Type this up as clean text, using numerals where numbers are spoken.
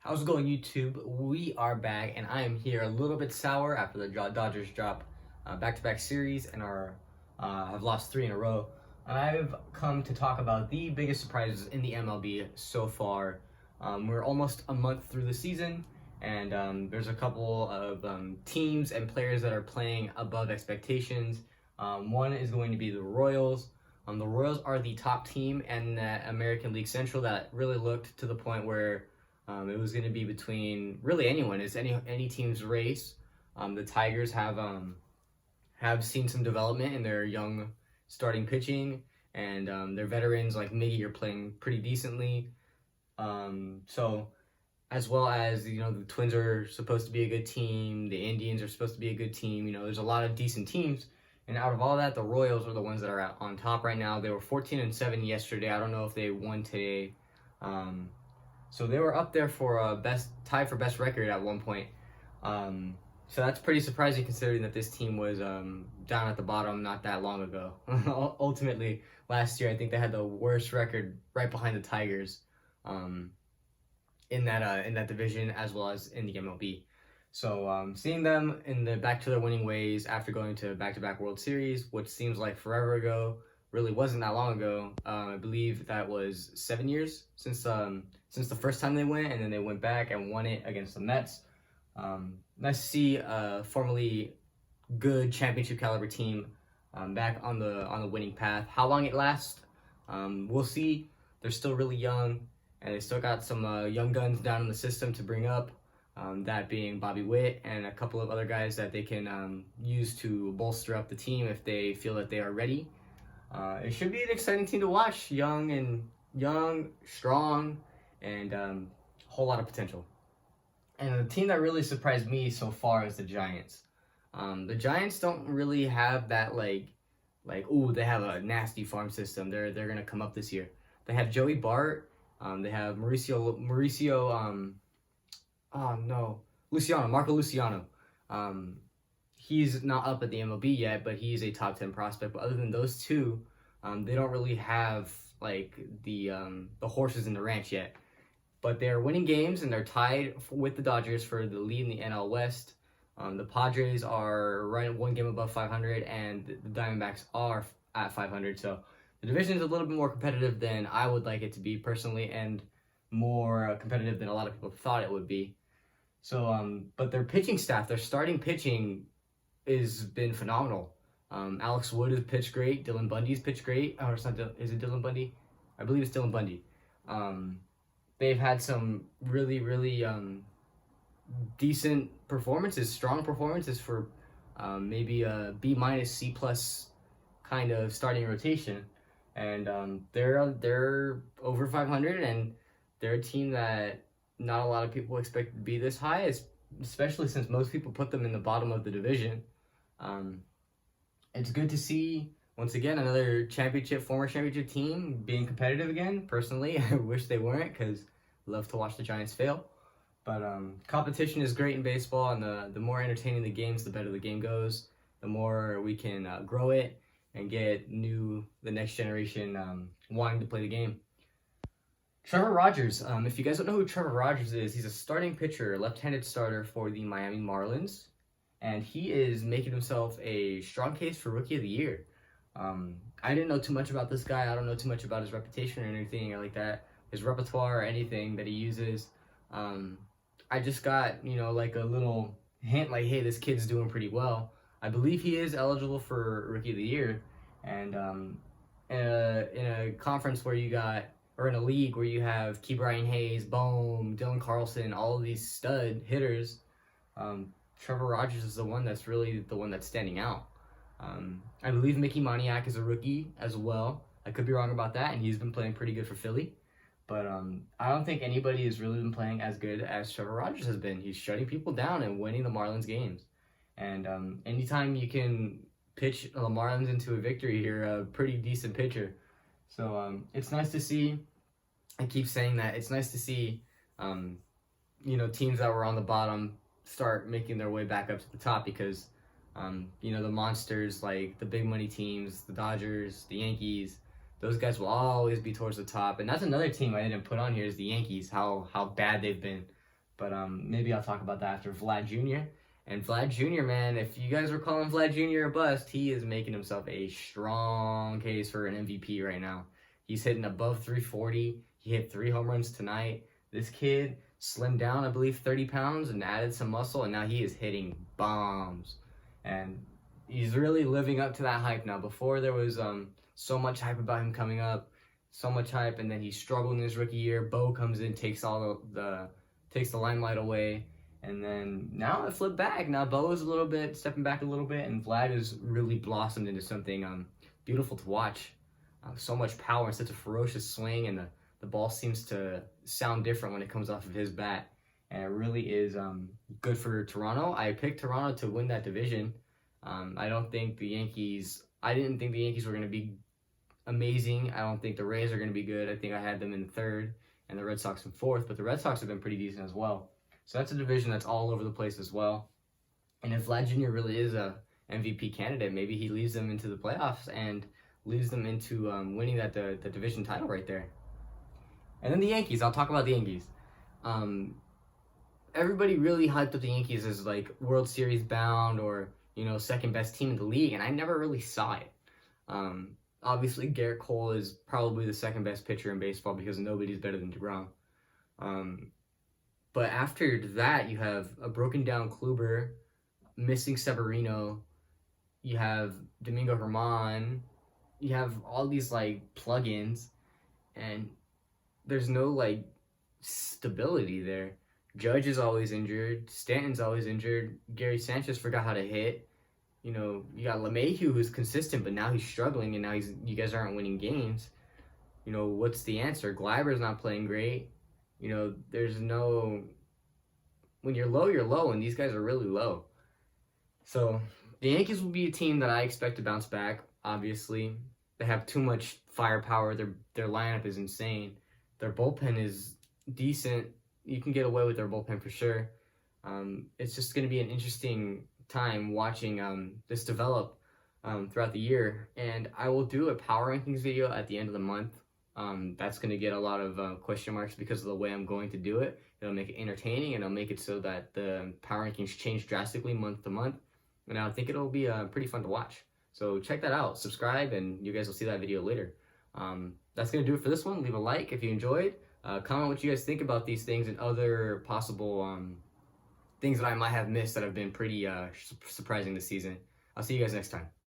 How's it going, YouTube? We are back, and I am here a little bit sour after the Dodgers drop back-to-back series and have lost three in a row. And I've come to talk about the biggest surprises in the MLB so far. We're almost a month through the season, and there's a couple of teams and players that are playing above expectations. One is going to be the Royals. The Royals are the top team in the American League Central that really looked to the point where it was going to be between really anyone. It's any team's race. The Tigers have seen some development in their young starting pitching, and their veterans like Miggy are playing pretty decently. So as well as the Twins are supposed to be a good team, the Indians are supposed to be a good team. There's a lot of decent teams, and out of all that, the Royals are the ones that are on top right now. They were 14-7 yesterday. I don't know if they won today. So they were up there for tie for best record at one point. So that's pretty surprising considering that this team was down at the bottom not that long ago. Ultimately, last year I think they had the worst record right behind the Tigers in that division as well as in the MLB. So seeing them back to their winning ways after going to back-to-back World Series, which seems like forever ago, really wasn't that long ago. I believe that was 7 years since the first time they went, and then they went back and won it against the Mets. Nice to see a formerly good championship caliber team back on the winning path. How long it lasts, we'll see. They're still really young, and they still got some young guns down in the system to bring up. That being Bobby Witt and a couple of other guys that they can use to bolster up the team if they feel that they are ready. It should be an exciting team to watch. Young, strong, and a whole lot of potential. And the team that really surprised me so far is the Giants. The Giants don't really have that they have a nasty farm system. They're gonna come up this year. They have Joey Bart. They have Marco Luciano. He's not up at the MLB yet, but he's a top 10 prospect. But other than those two, they don't really have the horses in the ranch yet. But they're winning games, and they're tied with the Dodgers for the lead in the NL West. The Padres are right one game above 500, and the Diamondbacks are at 500. So the division is a little bit more competitive than I would like it to be personally, and more competitive than a lot of people thought it would be. So, but their pitching staff, their starting pitching, has been phenomenal. Alex Wood has pitched great. Dylan Bundy's pitched great. Or it's not. Is it Dylan Bundy? I believe it's Dylan Bundy. They've had some really decent performances, strong performances for maybe a B-, C+ kind of starting rotation, and they're over 500, and they're a team that not a lot of people expect to be this high, especially since most people put them in the bottom of the division. It's good to see, once again, another former championship team being competitive again. Personally, I wish they weren't, because I love to watch the Giants fail. But competition is great in baseball, and the more entertaining the games, the better the game goes. The more we can grow it and get the next generation wanting to play the game. Trevor Rogers. If you guys don't know who Trevor Rogers is, he's a starting pitcher, left-handed starter for the Miami Marlins, and he is making himself a strong case for Rookie of the Year. I didn't know too much about this guy. I don't know too much about his reputation or anything like that, his repertoire or anything that he uses. I just got, like a little hint, like, hey, this kid's doing pretty well. I believe he is eligible for Rookie of the Year, and in a conference where in a league where you have Ke'Bryan Hayes, Bohm, Dylan Carlson, all of these stud hitters, Trevor Rogers is the one that's standing out. I believe Mickey Moniak is a rookie as well. I could be wrong about that, and he's been playing pretty good for Philly. But I don't think anybody has really been playing as good as Trevor Rogers has been. He's shutting people down and winning the Marlins games. And anytime you can pitch the Marlins into a victory, you're a pretty decent pitcher. So it's nice to see. I keep saying that. It's nice to see, teams that were on the bottom start making their way back up to the top, because, the monsters, like the big money teams, the Dodgers, the Yankees, those guys will always be towards the top. And that's another team I didn't put on here is the Yankees, how bad they've been. But maybe I'll talk about that after Vlad Jr. And Vlad Jr., man, if you guys were calling Vlad Jr. a bust, he is making himself a strong case for an MVP right now. He's hitting above 340. He hit 3 home runs tonight. This kid slimmed down, I believe, 30 pounds and added some muscle, and now he is hitting bombs. And he's really living up to that hype now. Before, there was so much hype about him coming up, so much hype, and then he struggled in his rookie year. Bo comes in, takes the limelight away, and then now it flipped back. Now Bo is stepping back a little bit, and Vlad has really blossomed into something beautiful to watch. So much power and such a ferocious swing, and the ball seems to sound different when it comes off of his bat, and it really is good for Toronto. I picked Toronto to win that division. I didn't think the Yankees were going to be amazing. I don't think the Rays are going to be good. I think I had them in third and the Red Sox in fourth, but the Red Sox have been pretty decent as well. So that's a division that's all over the place as well. And if Vlad Jr. really is a MVP candidate, maybe he leads them into the playoffs and leads them into winning the division title right there. And then the Yankees. I'll talk about the Yankees. Everybody really hyped up the Yankees as like World Series bound or, second best team in the league, and I never really saw it. Obviously, Garrett Cole is probably the second best pitcher in baseball because nobody's better than DeGrom. But after that, you have a broken down Kluber, missing Severino, you have Domingo Germán, you have all these plugins, and there's no stability there. Judge is always injured, Stanton's always injured, Gary Sanchez forgot how to hit. You got LeMahieu who's consistent, but now he's struggling, and now you guys aren't winning games. What's the answer? Gleiber's not playing great. There's no... When you're low, and these guys are really low. So, the Yankees will be a team that I expect to bounce back, obviously. They have too much firepower. Their lineup is insane. Their bullpen is decent. You can get away with their bullpen for sure. It's just going to be an interesting time watching this develop throughout the year, and I will do a power rankings video at the end of the month. That's going to get a lot of question marks because of the way I'm going to do it. It'll make it entertaining, and it'll make it so that the power rankings change drastically month to month, and I think it'll be pretty fun to watch. So check that out, subscribe, and you guys will see that video later. That's going to do it for this one. Leave a like if you enjoyed. Comment what you guys think about these things and other possible things that I might have missed that have been pretty surprising this season. I'll see you guys next time.